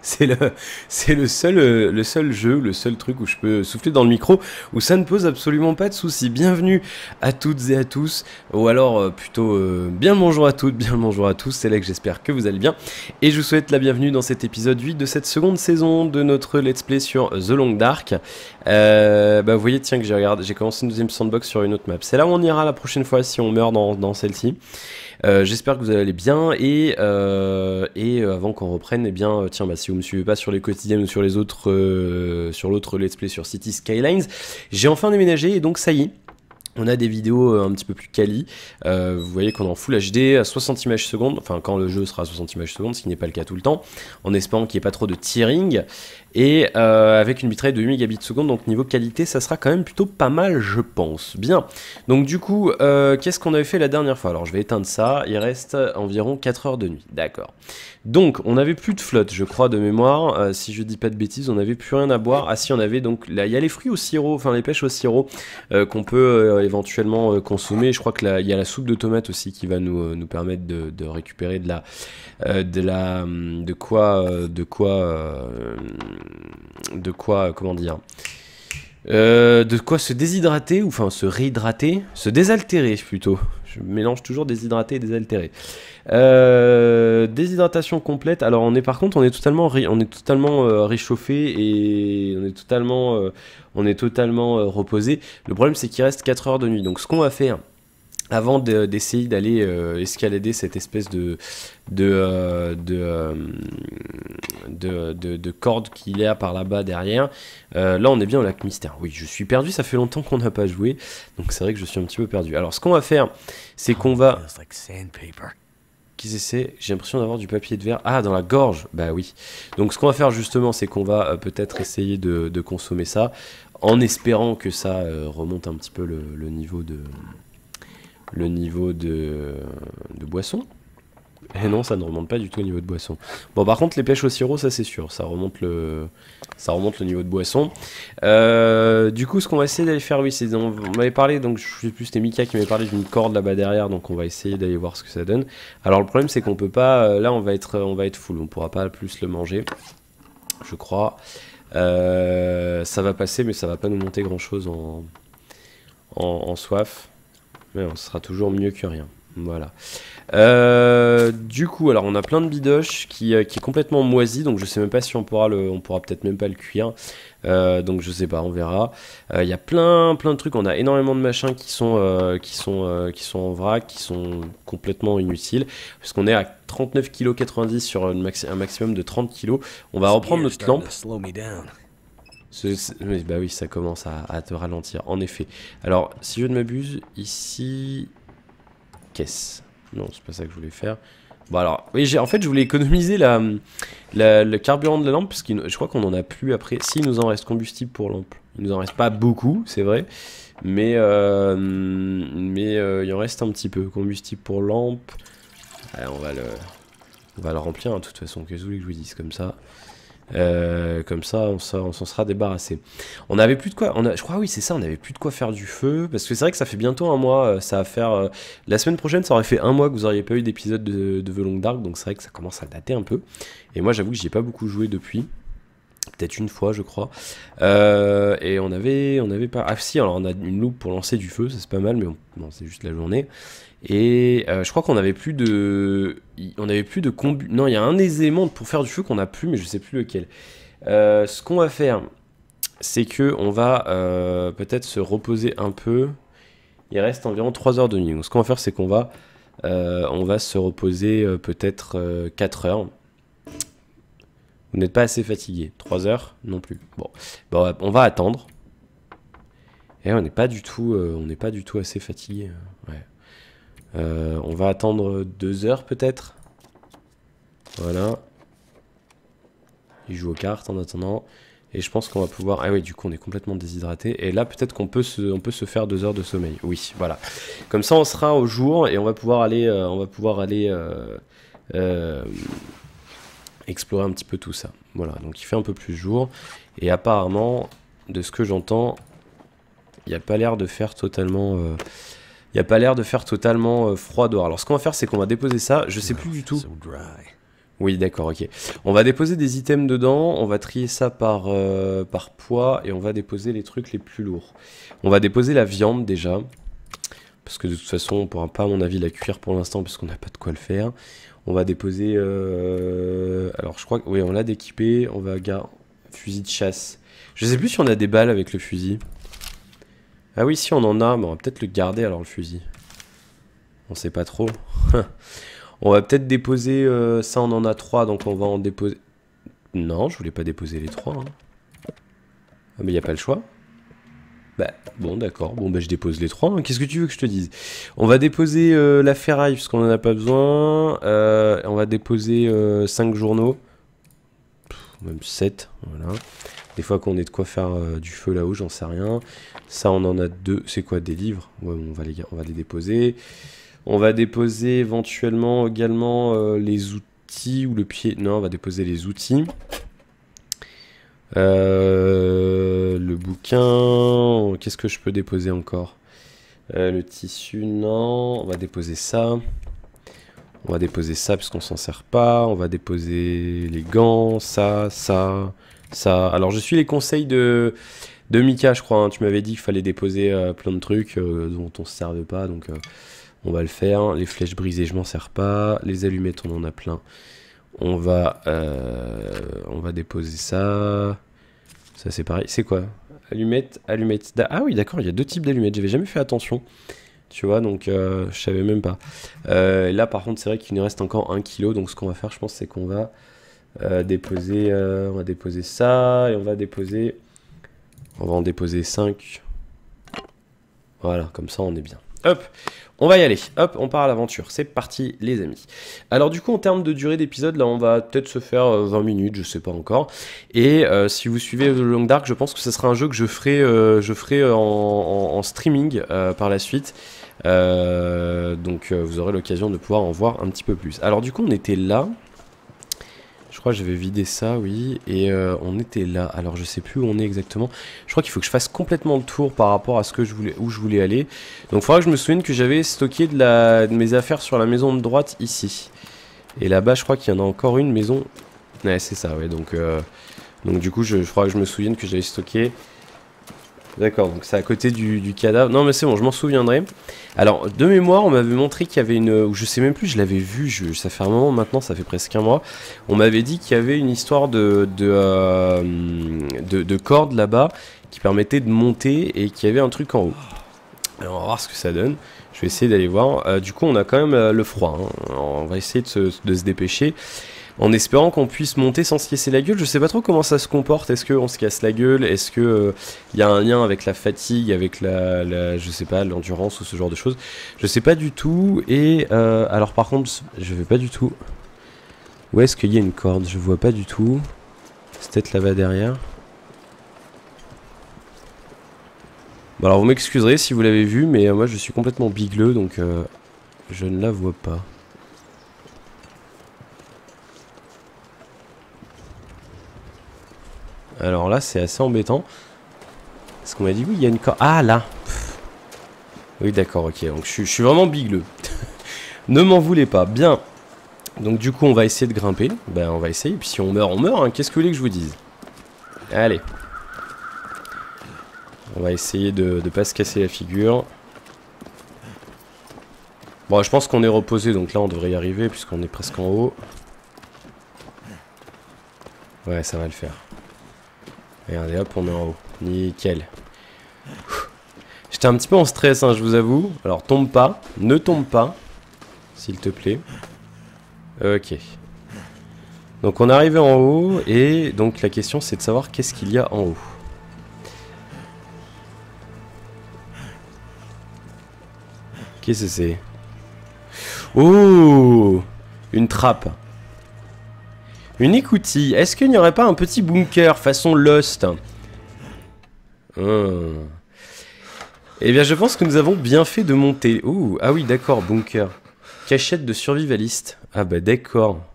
C'est le, c'est le seul jeu, le seul truc où je peux souffler dans le micro, où ça ne pose absolument pas de soucis. Bienvenue à toutes et à tous, ou alors plutôt bien le bonjour à toutes, bien le bonjour à tous, c'est là que j'espère que vous allez bien. Et je vous souhaite la bienvenue dans cet épisode 8 de cette seconde saison de notre let's play sur The Long Dark. Vous voyez, tiens, que j'ai commencé une deuxième sandbox sur une autre map. C'est là où on ira la prochaine fois si on meurt dans celle-ci. J'espère que vous allez bien et avant qu'on reprenne, eh bien, tiens, si vous me suivez pas sur les quotidiennes ou sur les autres, sur l'autre let's play sur City Skylines, j'ai enfin déménagé et donc ça y est. On a des vidéos un petit peu plus quali, vous voyez qu'on est en Full HD à 60 images secondes, enfin quand le jeu sera à 60 images secondes, ce qui n'est pas le cas tout le temps, en espérant qu'il n'y ait pas trop de tearing, et avec une bitrate de 8 mégabits seconde, donc niveau qualité ça sera quand même plutôt pas mal je pense. Bien, donc du coup, qu'est-ce qu'on avait fait la dernière fois? Alors je vais éteindre ça, il reste environ 4 heures de nuit, d'accord. Donc on n'avait plus de flotte je crois de mémoire, si je dis pas de bêtises on n'avait plus rien à boire, ah si on avait donc, là il y a les fruits au sirop, enfin les pêches au sirop qu'on peut éventuellement consommer, je crois que il y a la soupe de tomates aussi qui va nous permettre de récupérer comment dire, de quoi se déshydrater, ou enfin se réhydrater, se désaltérer plutôt. Je mélange toujours déshydrater et désaltérer. Déshydratation complète. Alors par contre on est totalement réchauffé et on est totalement reposé. Le problème c'est qu'il reste 4 heures de nuit. Donc ce qu'on va faire avant d'essayer d'aller escalader cette espèce de corde qu'il y a par là-bas derrière. Là on est bien au lac Mystère. Oui, je suis perdu, ça fait longtemps qu'on n'a pas joué, donc c'est vrai que je suis un petit peu perdu. Alors ce qu'on va faire, c'est qu'on va... Qu'est-ce que c'est? J'ai l'impression d'avoir du papier de verre. Ah, dans la gorge. Bah oui. Donc ce qu'on va faire justement, c'est qu'on va peut-être essayer de consommer ça, en espérant que ça remonte un petit peu le niveau de boisson. Et non, ça ne remonte pas du tout au niveau de boisson. Bon, par contre, les pêches au sirop, ça c'est sûr, ça remonte le niveau de boisson. Du coup, ce qu'on va essayer d'aller faire, oui, c'est, on m'avait parlé, donc je sais plus, c'était Mika qui m'avait parlé d'une corde là-bas derrière, donc on va essayer d'aller voir ce que ça donne. Alors le problème, c'est qu'on peut pas, là, on va être full, on pourra pas plus le manger, je crois. Ça va passer, mais ça va pas nous monter grand-chose en soif. Mais on sera toujours mieux que rien. Voilà. Du coup, alors on a plein de bidoches qui est complètement moisi, donc je sais même pas si on pourra peut-être même pas le cuire. Donc je sais pas, on verra. Il y a plein de trucs. On a énormément de machins qui sont en vrac, qui sont complètement inutiles, parce qu'on est à 39,90 kg sur un maximum de 30 kg. On va reprendre notre lampe. Bah oui, ça commence à te ralentir, en effet. Alors, si je ne m'abuse, ici... Caisse. Non, c'est pas ça que je voulais faire. Bon alors, oui, en fait, je voulais économiser le carburant de la lampe, parce que je crois qu'on en a plus après. Si, il nous en reste combustible pour lampe. Il nous en reste pas beaucoup, c'est vrai. Mais il en reste un petit peu. Combustible pour lampe. Allez, on va le remplir, hein, de toute façon. Qu'est-ce que vous voulez que je vous dise comme ça? Comme ça on s'en sera débarrassé. On avait plus de quoi, je crois, oui c'est ça, on avait plus de quoi faire du feu, parce que c'est vrai que ça fait bientôt un mois, ça va faire la semaine prochaine ça aurait fait un mois que vous auriez pas eu d'épisode de The Long Dark, donc c'est vrai que ça commence à dater un peu, et moi j'avoue que j'y ai pas beaucoup joué depuis, peut-être une fois je crois, et on avait pas, ah si, alors on a une loupe pour lancer du feu, ça c'est pas mal, mais non, c'est juste la journée. Et je crois qu'on avait plus de... Non, il y a un des éléments pour faire du feu qu'on a plus, mais je sais plus lequel. Ce qu'on va faire, c'est que on va peut-être se reposer un peu. Il reste environ 3 heures de nuit. Donc ce qu'on va faire, c'est qu'on va se reposer peut-être 4 heures. Vous n'êtes pas assez fatigué. 3 heures non plus. Bon, on va attendre. Et on n'est pas du tout assez fatigué. Ouais. On va attendre 2 heures peut-être. Voilà. Il joue aux cartes en attendant. Et je pense qu'on va pouvoir... Ah oui, du coup on est complètement déshydraté. Et là peut-être qu'on peut se faire 2 heures de sommeil. Oui, voilà. Comme ça on sera au jour et on va pouvoir aller explorer un petit peu tout ça. Voilà, donc il fait un peu plus jour. Et apparemment, de ce que j'entends, il n'y a pas l'air de faire totalement... Il n'y a pas l'air de faire totalement froid dehors. Alors ce qu'on va faire, c'est qu'on va déposer ça. Je sais plus du tout. Oui, d'accord, ok. On va déposer des items dedans, on va trier ça par poids, et on va déposer les trucs les plus lourds. On va déposer la viande, déjà. Parce que de toute façon, on pourra pas, à mon avis, la cuire pour l'instant, parce qu'on n'a pas de quoi le faire. On va déposer... Alors, je crois que... Oui, on l'a d'équipé. On va garder... Fusil de chasse. Je sais plus si on a des balles avec le fusil. Ah oui, si on en a, mais on va peut-être le garder, alors, le fusil. On sait pas trop. On va peut-être déposer... ça, on en a 3, donc on va en déposer... Non, je voulais pas déposer les 3. Hein. Ah, mais il n'y a pas le choix. Bah, bon, d'accord. Bon, bah, je dépose les 3. Hein. Qu'est-ce que tu veux que je te dise? On va déposer la ferraille, parce qu'on en a pas besoin. On va déposer 5 journaux. Même 7, voilà. Des fois qu'on ait de quoi faire du feu là-haut, j'en sais rien. Ça, on en a 2. C'est quoi, des livres? Ouais, on va les déposer. On va déposer éventuellement également les outils ou le pied. Non, on va déposer les outils. Le bouquin, qu'est-ce que je peux déposer encore? Le tissu, non. On va déposer ça. On va déposer ça parce qu'on s'en sert pas. On va déposer les gants, ça. Alors je suis les conseils de Mika, je crois. Hein. Tu m'avais dit qu'il fallait déposer plein de trucs dont on se servait pas, donc on va le faire. Les flèches brisées, je m'en sers pas. Les allumettes, on en a plein. On va déposer ça. Ça c'est pareil. C'est quoi? Allumettes. Ah oui, d'accord, il y a 2 types d'allumettes. J'avais jamais fait attention. Tu vois, donc je savais même pas. Là, par contre, c'est vrai qu'il nous reste encore 1 kg. Donc ce qu'on va faire, je pense, c'est qu'on va déposer... on va déposer ça. Et on va déposer... On va en déposer 5. Voilà, comme ça, on est bien. Hop, on va y aller. Hop, on part à l'aventure. C'est parti, les amis. Alors du coup, en termes de durée d'épisode, là, on va peut-être se faire 20 minutes, je sais pas encore. Et si vous suivez The Long Dark, je pense que ce sera un jeu que je ferai en streaming par la suite. Donc vous aurez l'occasion de pouvoir en voir un petit peu plus. Alors du coup, on était là. Je crois que j'avais vidé ça, oui. Et on était là. Alors je sais plus où on est exactement. Je crois qu'il faut que je fasse complètement le tour par rapport à ce que où je voulais aller. Donc il faudra que je me souvienne que j'avais stocké de mes affaires sur la maison de droite ici. Et là-bas, je crois qu'il y en a encore une maison. Ouais, c'est ça, ouais. Donc du coup, je crois que je me souvienne que j'avais stocké. D'accord, donc c'est à côté du cadavre. Non mais c'est bon, je m'en souviendrai. Alors, de mémoire, on m'avait montré qu'il y avait une... Ou je sais même plus, je l'avais vu, ça fait un moment maintenant, ça fait presque un mois. On m'avait dit qu'il y avait une histoire de cordes là-bas qui permettait de monter et qu'il y avait un truc en haut. Alors, on va voir ce que ça donne. Je vais essayer d'aller voir. Du coup, on a quand même le froid. Hein. On va essayer de se dépêcher. En espérant qu'on puisse monter sans se casser la gueule. Je sais pas trop comment ça se comporte. Est-ce qu'on se casse la gueule? Est-ce que y a un lien avec la fatigue, avec je sais pas, l'endurance ou ce genre de choses? Je sais pas du tout. Et alors par contre, je vais pas du tout. Où est-ce qu'il y a une corde? Je vois pas du tout. C'est peut-être là-bas derrière. Bon alors vous m'excuserez si vous l'avez vu, mais moi je suis complètement bigleux, donc je ne la vois pas. Alors là, c'est assez embêtant. Parce qu'on m'a dit, oui, il y a une corde. Ah, là. Pff. Oui, d'accord, ok. Donc, je suis vraiment bigleux. Ne m'en voulez pas. Bien. Donc, du coup, on va essayer de grimper. Ben, on va essayer. Puis, si on meurt, on meurt. Hein. Qu'est-ce que vous voulez que je vous dise? Allez. On va essayer de ne pas se casser la figure. Bon, je pense qu'on est reposé. Donc là, on devrait y arriver. Puisqu'on est presque en haut. Ouais, ça va le faire. Regardez, hop, on est en haut. Nickel. J'étais un petit peu en stress, hein, je vous avoue. Alors, tombe pas. Ne tombe pas. S'il te plaît. Ok. Donc, on est arrivé en haut. Et donc, la question, c'est de savoir qu'est-ce qu'il y a en haut. Qu'est-ce que c'est? Oh! Une trappe. Une écoutille. Est-ce qu'il n'y aurait pas un petit bunker façon Lost? Eh bien, je pense que nous avons bien fait de monter. Ouh, ah oui, d'accord, bunker. Cachette de survivaliste. Ah bah d'accord.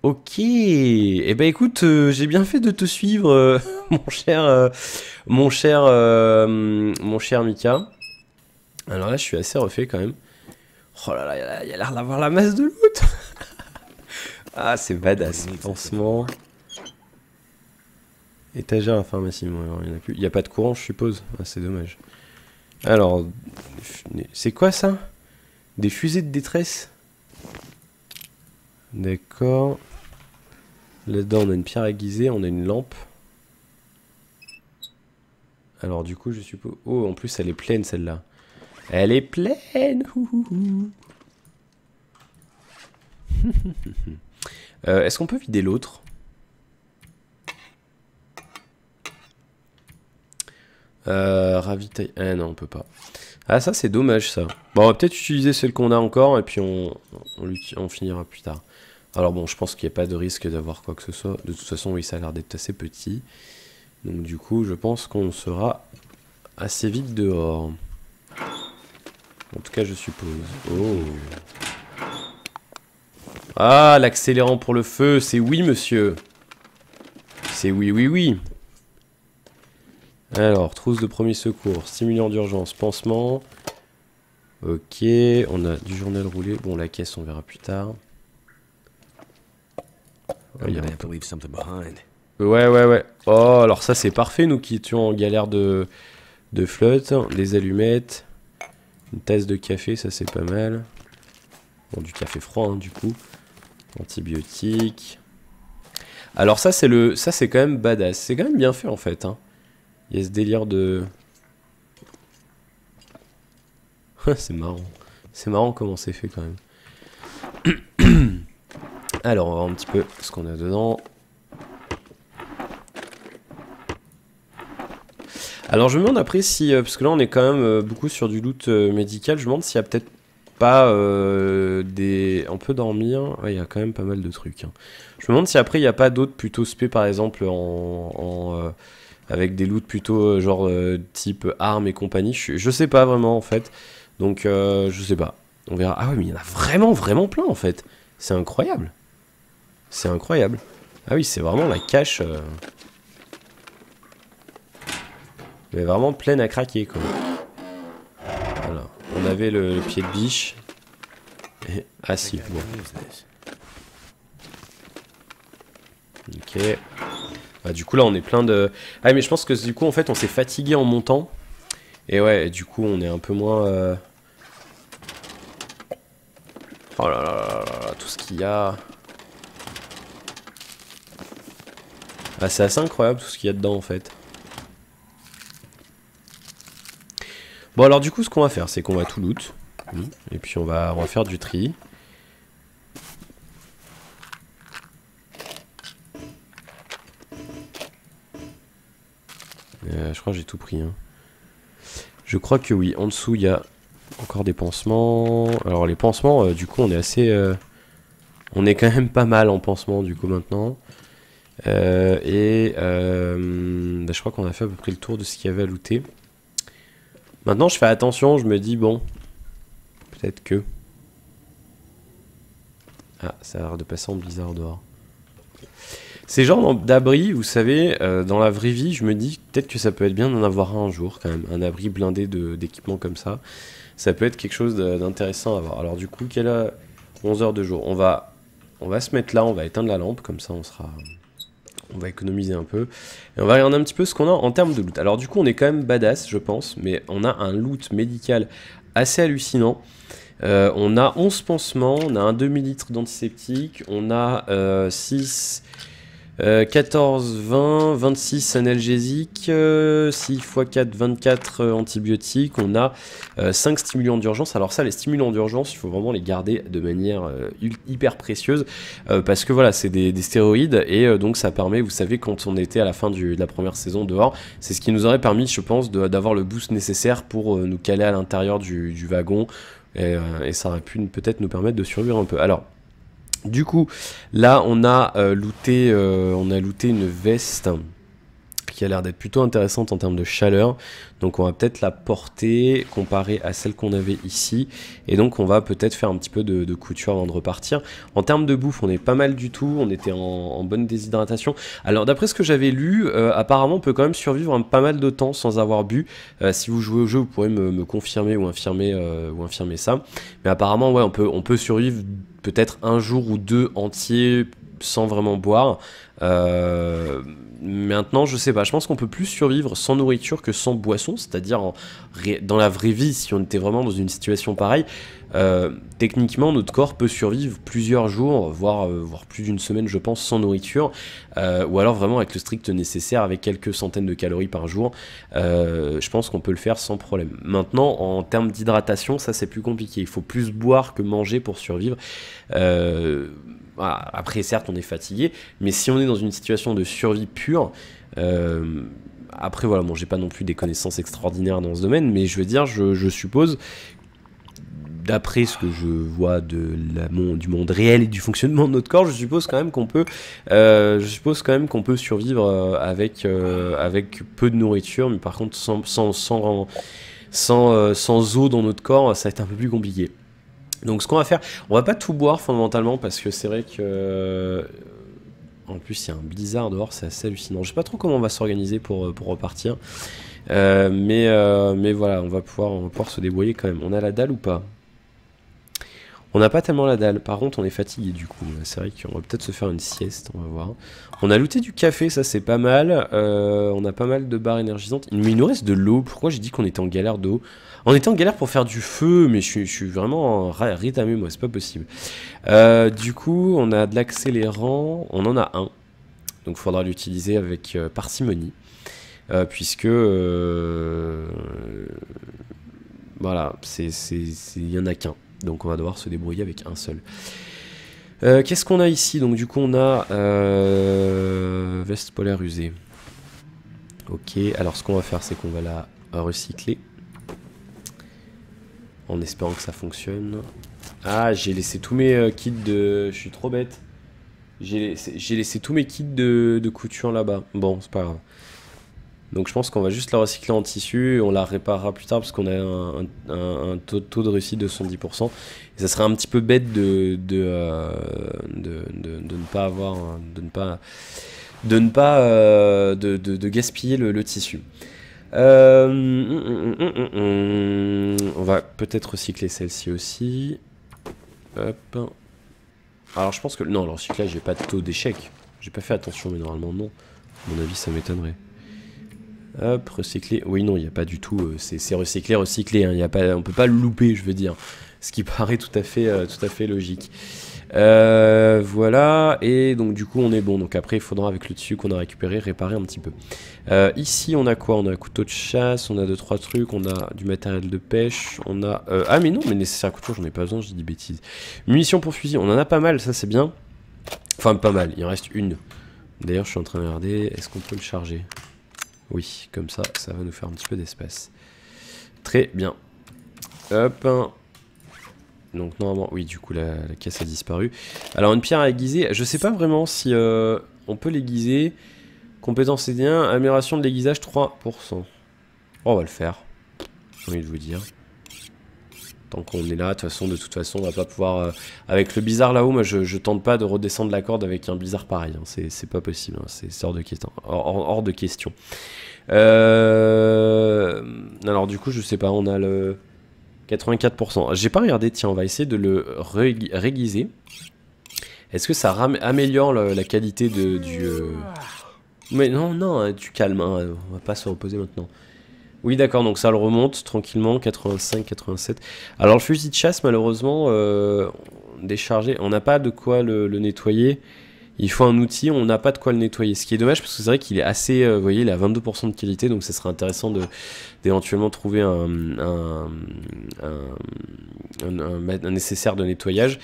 Ok. Eh ben écoute, j'ai bien fait de te suivre, mon cher Mika. Alors là, je suis assez refait quand même. Oh là là, il y a l'air d'avoir la masse de loot. Ah, c'est badass. Pansement. Étagère à la pharmacie. Bon, alors, il n'y en a plus. Il n'y a pas de courant, je suppose. Ah, c'est dommage. Alors, c'est quoi ça? Des fusées de détresse? D'accord. Là-dedans, on a une pierre aiguisée, on a une lampe. Alors, du coup, je suppose... Oh, en plus, elle est pleine, celle-là. Elle est pleine. Est-ce qu'on peut vider l'autre? Ravitaille... Ah non, on peut pas. Ah, ça, c'est dommage, ça. Bon, on va peut-être utiliser celle qu'on a encore, et puis on finira plus tard. Alors bon, je pense qu'il n'y a pas de risque d'avoir quoi que ce soit. De toute façon, oui, ça a l'air d'être assez petit. Donc du coup, je pense qu'on sera assez vite dehors. En tout cas, je suppose. Oh. Ah, l'accélérant pour le feu, c'est oui, monsieur. C'est oui, oui, oui. Alors, trousse de premier secours, stimulant d'urgence, pansement. Ok, on a du journal roulé. Bon, la caisse, on verra plus tard. Ouais. Oh, alors ça, c'est parfait, nous qui étions en galère de flotte. Des allumettes. Une tasse de café, ça c'est pas mal. Bon, du café froid, hein, du coup. Antibiotiques. Alors ça, c'est quand même badass. C'est quand même bien fait, en fait, hein. Il y a ce délire de... c'est marrant. C'est marrant comment c'est fait quand même. Alors, on va voir un petit peu ce qu'on a dedans. Alors, je me demande après si... parce que là, on est quand même beaucoup sur du loot médical. Je me demande s'il y a peut-être pas des... On peut dormir. Ouais, il y a quand même pas mal de trucs. Hein. Je me demande si après, il n'y a pas d'autres plutôt spé, par exemple, avec des loots plutôt genre type armes et compagnie. Je sais pas vraiment en fait. Donc je sais pas. On verra. Ah ouais, mais il y en a vraiment plein en fait. C'est incroyable. C'est incroyable. Ah oui, c'est vraiment la cache. Mais vraiment pleine à craquer quoi. Voilà. On avait le pied de biche. Et... Ah si, bon. Ok. Ah, du coup là on est plein de... Ah mais je pense que du coup en fait on s'est fatigué en montant. Et ouais, du coup on est un peu moins... Oh là là là, tout ce qu'il y a... Ah c'est assez incroyable tout ce qu'il y a dedans en fait. Bon alors du coup ce qu'on va faire c'est qu'on va tout loot. Et puis on va faire du tri. Je crois que j'ai tout pris. Hein. Je crois que oui. En dessous, il y a encore des pansements. Alors les pansements, du coup, on est assez... on est quand même pas mal en pansements, du coup, maintenant. Bah, je crois qu'on a fait à peu près le tour de ce qu'il y avait à looter. Maintenant, je fais attention. Je me dis, bon... Peut-être que... Ah, ça a l'air de passer en blizzard dehors. Ces genres d'abri, vous savez, dans la vraie vie, je me dis peut-être que ça peut être bien d'en avoir un jour quand même. Un abri blindé d'équipements comme ça. Ça peut être quelque chose d'intéressant à voir. Alors du coup, quelle heure 11 heures de jour. On va se mettre là, on va éteindre la lampe, comme ça on va économiser un peu. Et on va regarder un petit peu ce qu'on a en termes de loot. Alors du coup, on est quand même badass, je pense, mais on a un loot médical assez hallucinant. On a 11 pansements, on a un demi-litre d'antiseptique, on a 6... 14, 20, 26 analgésiques, 6 x 4, 24 antibiotiques, on a 5 stimulants d'urgence. Alors ça, les stimulants d'urgence, il faut vraiment les garder de manière hyper précieuse, parce que voilà, c'est des stéroïdes, et donc ça permet, vous savez, quand on était à la fin de la première saison dehors, c'est ce qui nous aurait permis, je pense, d'avoir le boost nécessaire pour nous caler à l'intérieur du wagon, et ça aurait pu peut-être nous permettre de survivre un peu. Alors, du coup, là, on a looté une veste qui a l'air d'être plutôt intéressante en termes de chaleur. Donc on va peut-être la porter comparée à celle qu'on avait ici. Et donc on va peut-être faire un petit peu de couture avant de repartir. En termes de bouffe, on est pas mal du tout. On était en bonne déshydratation. Alors d'après ce que j'avais lu, apparemment on peut quand même survivre pas mal de temps sans avoir bu. Si vous jouez au jeu, vous pourrez me confirmer ou infirmer ça. Mais apparemment, ouais, on peut survivre peut-être un jour ou deux entiers sans vraiment boire. Maintenant, je sais pas, je pense qu'on peut plus survivre sans nourriture que sans boisson, c'est-à-dire dans la vraie vie, si on était vraiment dans une situation pareille, techniquement, notre corps peut survivre plusieurs jours, voire plus d'une semaine, je pense, sans nourriture, ou alors vraiment avec le strict nécessaire, avec quelques centaines de calories par jour. Je pense qu'on peut le faire sans problème. Maintenant, en termes d'hydratation, ça c'est plus compliqué. Il faut plus boire que manger pour survivre. Voilà. Après, certes, on est fatigué, mais si on est dans une situation de survie pure, après, voilà, bon, j'ai pas non plus des connaissances extraordinaires dans ce domaine, mais je veux dire, je suppose, d'après ce que je vois du monde réel et du fonctionnement de notre corps, je suppose quand même qu'on peut, survivre avec peu de nourriture, mais par contre, sans eau dans notre corps, ça va être un peu plus compliqué. Donc ce qu'on va faire, on va pas tout boire fondamentalement parce que c'est vrai que en plus il y a un blizzard dehors, c'est assez hallucinant. Je sais pas trop comment on va s'organiser pour repartir, mais voilà, on va pouvoir se débrouiller quand même. On a la dalle ou pas? On n'a pas tellement la dalle, par contre on est fatigué du coup. C'est vrai qu'on va peut-être se faire une sieste, on va voir. On a looté du café, ça c'est pas mal. On a pas mal de barres énergisantes. Mais il nous reste de l'eau, pourquoi j'ai dit qu'on était en galère d'eau? On était en galère pour faire du feu, mais je suis vraiment rythmé moi, c'est pas possible. Du coup, on a de l'accélérant, on en a un. Donc il faudra l'utiliser avec parcimonie. Puisque... voilà, il y en a qu'un. Donc on va devoir se débrouiller avec un seul. Qu'est-ce qu'on a ici? Donc du coup on a veste polaire usée. Ok, alors ce qu'on va faire c'est qu'on va la recycler. En espérant que ça fonctionne. Ah, j'ai laissé tous mes kits de... Je suis trop bête. J'ai laissé tous mes kits de couture là-bas. Bon, c'est pas grave. Donc je pense qu'on va juste la recycler en tissu et on la réparera plus tard parce qu'on a un taux de réussite de 110%. Et ça serait un petit peu bête de ne pas avoir, de gaspiller le tissu. On va peut-être recycler celle-ci aussi. Hop. Alors je pense que... Non, le recyclage, j'ai pas de taux d'échec. J'ai pas fait attention, mais normalement non. À mon avis, ça m'étonnerait. Hop, recycler. Oui, non, il n'y a pas du tout. C'est recycler. Hein, y a pas, on peut pas le louper, je veux dire. Ce qui paraît tout à fait logique. Voilà. Et donc, du coup, on est bon. Donc, après, il faudra, avec le dessus qu'on a récupéré, réparer un petit peu. Ici, on a quoi? On a un couteau de chasse. On a 2-3 trucs. On a du matériel de pêche. On a. Ah, mais non, mais nécessaire couture, j'en ai pas besoin. Je dis des bêtises. Munitions pour fusil. On en a pas mal. Ça, c'est bien. Enfin, pas mal. Il en reste une. D'ailleurs, je suis en train de regarder. Est-ce qu'on peut le charger? Oui, comme ça, ça va nous faire un petit peu d'espace. Très bien. Hop. Donc normalement, oui, du coup, la caisse a disparu. Alors, une pierre à aiguiser. Je sais pas vraiment si on peut l'aiguiser. Compétence C1, amélioration de l'aiguisage 3%. Oh, on va le faire. J'ai envie de vous dire. Tant qu'on est là, de toute façon, on va pas pouvoir... avec le blizzard là-haut, moi, je tente pas de redescendre la corde avec un blizzard pareil. Hein. C'est pas possible. Hein. C'est hors de question. Hors de question. Alors, du coup, je sais pas, on a le 84%. J'ai pas regardé. Tiens, on va essayer de le réguiser. Est-ce que ça améliore la qualité du... Mais non, non, tu calmes. Hein. On va pas se reposer maintenant. Oui, d'accord, donc ça le remonte tranquillement, 85, 87. Alors le fusil de chasse, malheureusement, déchargé, on n'a pas de quoi le nettoyer. Il faut un outil, on n'a pas de quoi le nettoyer. Ce qui est dommage, parce que c'est vrai qu'il est assez, vous voyez, il est à 22% de qualité, donc ça serait intéressant d'éventuellement trouver un nécessaire de nettoyage.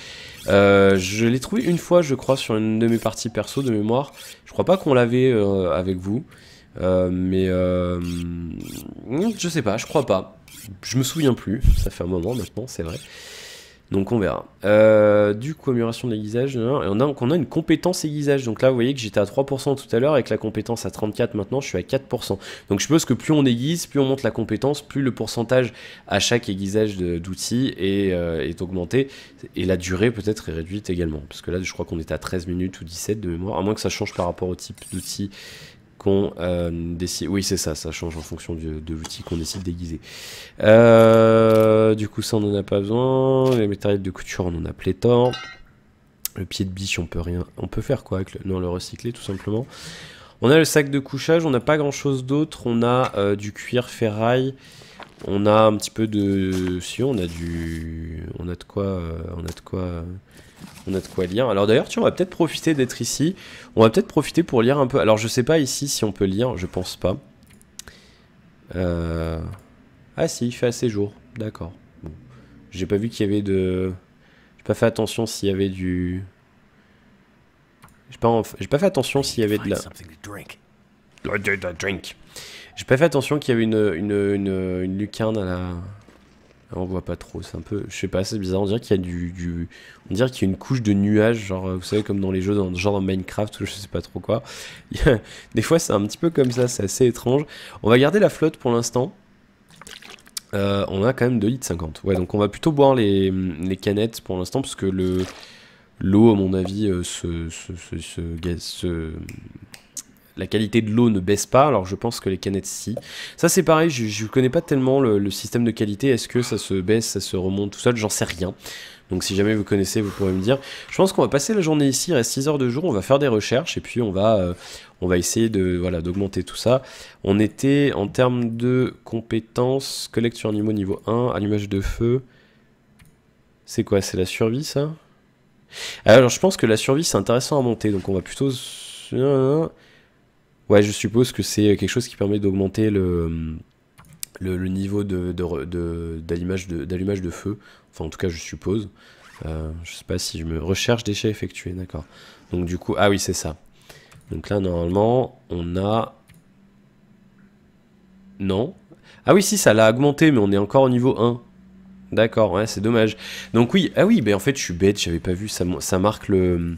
Je l'ai trouvé une fois, je crois, sur une de mes parties perso de mémoire. Je crois pas qu'on l'avait avec vous. Je sais pas, je crois pas. Je me souviens plus, ça fait un moment maintenant, c'est vrai. Donc on verra. Du coup, amélioration de l'aiguisage. Et on a une compétence aiguisage. Donc là, vous voyez que j'étais à 3% tout à l'heure, avec la compétence à 34 maintenant, je suis à 4%. Donc je suppose que plus on aiguise, plus on monte la compétence, plus le pourcentage à chaque aiguisage d'outils est augmenté. Et la durée peut-être est réduite également. Parce que là, je crois qu'on était à 13 minutes ou 17 de mémoire. À moins que ça change par rapport au type d'outil qu'on décide. Oui, c'est ça, ça change en fonction de l'outil qu'on décide d'aiguiser. Du coup, ça, on n'en a pas besoin. Les matériels de couture, on en a pléthore. Le pied de biche, on peut rien. On peut faire quoi avec le recycler, tout simplement. On a le sac de couchage, on n'a pas grand chose d'autre. On a du cuir ferraille. On a un petit peu de. Si, on a du. On a de quoi. On a de quoi lire. Alors d'ailleurs, tiens, on va peut-être profiter d'être ici. On va peut-être profiter pour lire un peu. Alors je sais pas ici si on peut lire, je pense pas. Ah si, il fait assez jour. D'accord. Bon. J'ai pas vu qu'il y avait de... J'ai pas fait attention s'il y avait du... J'ai pas fait attention s'il y avait de la... Drink. J'ai pas fait attention qu'il y avait une lucarne à la... On voit pas trop, c'est un peu... Je sais pas, c'est bizarre, on dirait qu'il y a on dirait qu'il y a une couche de nuages, genre, vous savez, comme dans les jeux, genre dans Minecraft, ou je sais pas trop quoi. Des fois, c'est un petit peu comme ça, c'est assez étrange. On va garder la flotte pour l'instant. On a quand même 2,50 litres. Ouais, donc on va plutôt boire les canettes pour l'instant, parce que l'eau, à mon avis, la qualité de l'eau ne baisse pas, alors je pense que les canettes si. Ça c'est pareil, je connais pas tellement le système de qualité, est-ce que ça se baisse, ça se remonte tout seul, j'en sais rien. Donc si jamais vous connaissez, vous pourrez me dire. Je pense qu'on va passer la journée ici, il reste 6 heures de jour, on va faire des recherches et puis on va essayer de voilà, d'augmenter tout ça. On était en termes de compétences, collecte sur animaux niveau 1, allumage de feu. C'est quoi, c'est la survie ça? Alors je pense que la survie c'est intéressant à monter, donc on va plutôt... Ouais, je suppose que c'est quelque chose qui permet d'augmenter le niveau d'allumage de feu. Enfin, en tout cas, je suppose. Je sais pas si je me... Recherche déchets effectués, d'accord. Donc du coup... Ah oui, c'est ça. Donc là, normalement, on a... Non. Ah oui, si, ça l'a augmenté, mais on est encore au niveau 1. D'accord, ouais, c'est dommage. Donc oui, ah oui, ben en fait, je suis bête, j'avais pas vu, ça marque le...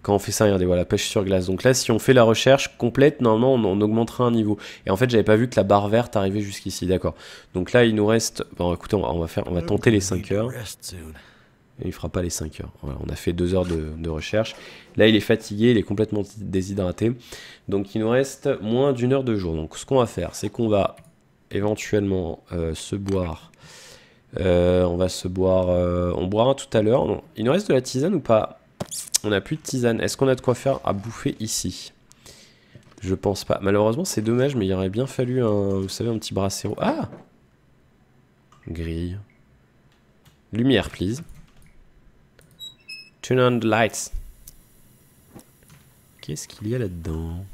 Quand on fait ça, regardez, voilà, pêche sur glace. Donc là, si on fait la recherche complète, normalement, on augmentera un niveau. Et en fait, j'avais pas vu que la barre verte arrivait jusqu'ici, d'accord. Donc là, il nous reste... Bon, écoutez, on va tenter les 5 heures. Et il fera pas les 5 heures. Voilà, on a fait 2 heures de recherche. Là, il est fatigué, il est complètement déshydraté. Donc, il nous reste moins d'1 heure de jour. Donc, ce qu'on va faire, c'est qu'on va éventuellement se boire... on va se boire... on boira tout à l'heure. Il nous reste de la tisane ou pas ? On n'a plus de tisane. Est-ce qu'on a de quoi faire à bouffer ici? Je pense pas. Malheureusement, c'est dommage, mais il aurait bien fallu vous savez, un petit brasero. Ah! Grille. Lumière, please. Turn on the lights. Qu'est-ce qu'il y a là-dedans?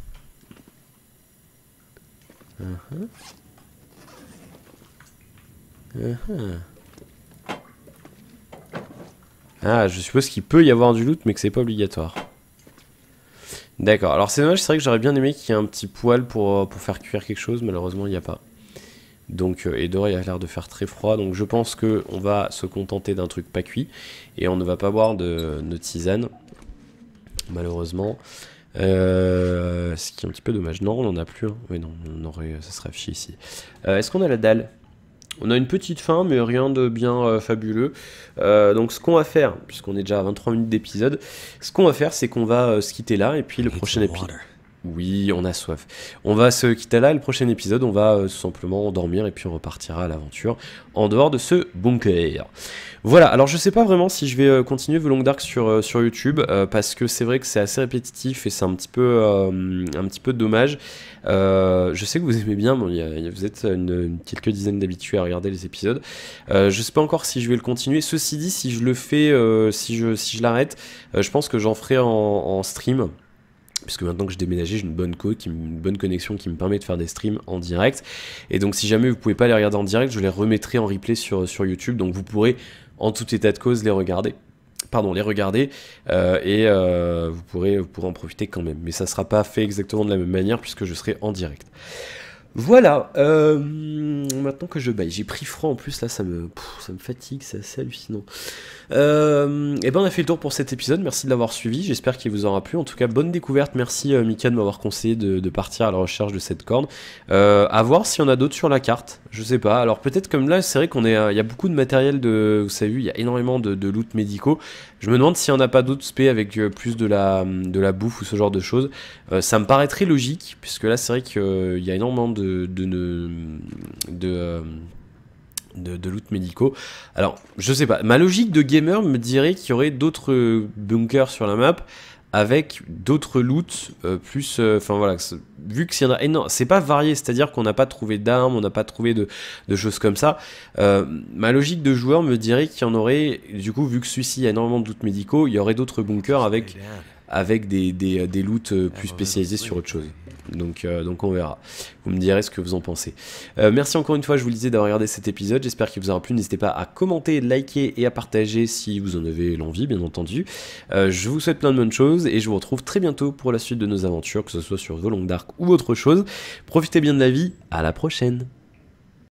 Ah, je suppose qu'il peut y avoir du loot, mais que c'est pas obligatoire. D'accord, alors c'est dommage, c'est vrai que j'aurais bien aimé qu'il y ait un petit poêle pour faire cuire quelque chose, malheureusement il n'y a pas. Donc, et dehors il a l'air de faire très froid, donc je pense qu'on va se contenter d'un truc pas cuit, et on ne va pas boire de tisane, malheureusement. Ce qui est un petit peu dommage. Non, on n'en a plus. Hein. Oui, non, ça serait affiché ici. Est-ce qu'on a la dalle? On a une petite faim, mais rien de bien fabuleux. Donc ce qu'on va faire, puisqu'on est déjà à 23 minutes d'épisode, ce qu'on va faire, c'est qu'on va se quitter là, et puis le prochain épisode... Oui, on a soif. On va se quitter là, et le prochain épisode, on va tout simplement dormir, et puis on repartira à l'aventure, en dehors de ce bunker. Voilà, alors je sais pas vraiment si je vais continuer The Long Dark sur YouTube, parce que c'est vrai que c'est assez répétitif, et c'est un petit peu dommage. Je sais que vous aimez bien, bon, vous êtes quelques dizaines d'habitués à regarder les épisodes. Je sais pas encore si je vais le continuer. Ceci dit, si je le fais, si je l'arrête, je pense que j'en ferai en stream. Puisque maintenant que j'ai déménagé, j'ai une bonne connexion qui me permet de faire des streams en direct. Et donc si jamais vous pouvez pas les regarder en direct, je les remettrai en replay sur YouTube. Donc vous pourrez, en tout état de cause, les regarder. Et vous pourrez en profiter quand même. Mais ça sera pas fait exactement de la même manière puisque je serai en direct. Voilà, maintenant que je baille, j'ai pris froid en plus, là ça me fatigue, c'est assez hallucinant. Et ben on a fait le tour pour cet épisode, merci de l'avoir suivi, j'espère qu'il vous aura plu, en tout cas bonne découverte, merci Mika de m'avoir conseillé de partir à la recherche de cette corne. À voir s'il y en a d'autres sur la carte, je sais pas, alors peut-être comme là c'est vrai qu'on est, il y a beaucoup de matériel vous savez, il y a énormément de loot médicaux, je me demande s'il n'y en a pas d'autres spé avec plus de la bouffe ou ce genre de choses. Ça me paraît très logique, puisque là c'est vrai qu'il y a énormément de loot médicaux. Alors, je sais pas, ma logique de gamer me dirait qu'il y aurait d'autres bunkers sur la map avec d'autres loots plus. Enfin voilà, vu que s'il y en a énormément, c'est pas varié, c'est-à-dire qu'on n'a pas trouvé d'armes, on n'a pas trouvé de choses comme ça. Ma logique de joueur me dirait qu'il y en aurait, du coup, vu que celui-ci il y a énormément de loot médicaux, il y aurait d'autres bunkers avec des loots plus spécialisés sur autre chose. Donc on verra. Vous me direz ce que vous en pensez. Merci encore une fois, je vous le disais, d'avoir regardé cet épisode. J'espère qu'il vous aura plu. N'hésitez pas à commenter, liker et à partager si vous en avez l'envie, bien entendu. Je vous souhaite plein de bonnes choses et je vous retrouve très bientôt pour la suite de nos aventures, que ce soit sur Volong Dark ou autre chose. Profitez bien de la vie. À la prochaine.